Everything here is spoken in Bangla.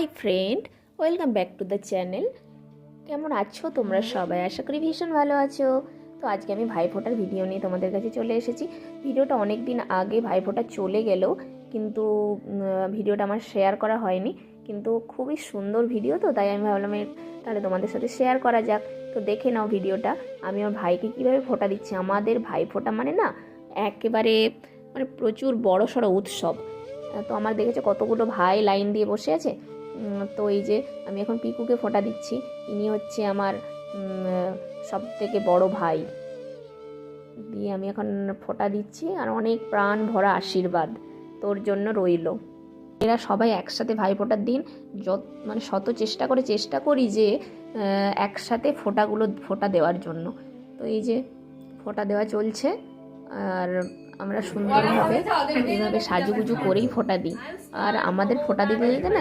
Hi friend, welcome back to the channel. কেমন আছো তোমরা সবাই? আশা করি ভীষণ ভালো আছো। তো আজকে আমি ভাইফোঁটার ভিডিও নিয়ে তোমাদের কাছে চলে এসেছি। ভিডিওটা অনেক দিন আগে ভাইফোঁটা চলে গেলেও কিন্তু ভিডিওটা আমার শেয়ার করা হয়নি, কিন্তু খুবই সুন্দর ভিডিও, তো তাই আমি ভাবলাম তাহলে তোমাদের সাথে শেয়ার করা যাক। তো দেখে নাও ভিডিওটা, আমি আমার ভাইকে কীভাবে ফোঁটা দিচ্ছি। আমাদের ভাইফোঁটা মানে না একেবারে মানে প্রচুর বড় সড়ো উৎসব। তো আমার দেখেছে কতগুলো ভাই লাইন দিয়ে বসে আছে। তো এই যে আমি এখন পিকুকে ফোঁটা দিচ্ছি। ইনি হচ্ছে আমার সব থেকে বড় ভাই। দিয়ে আমি এখন ফোঁটা দিচ্ছি, আর অনেক প্রাণ ভরা আশীর্বাদ তোর জন্য রইল। এরা সবাই একসাথে ভাই ফোঁটার দিন মানে চেষ্টা করি যে একসাথে ফোঁটা দেওয়ার জন্য। তো এই যে ফোঁটা দেওয়া চলছে, আর আমরা সুন্দরভাবে এইভাবে সাজুগুজু করেই ফোঁটা দিই। আর আমাদের ফোঁটা দিতে দিতে না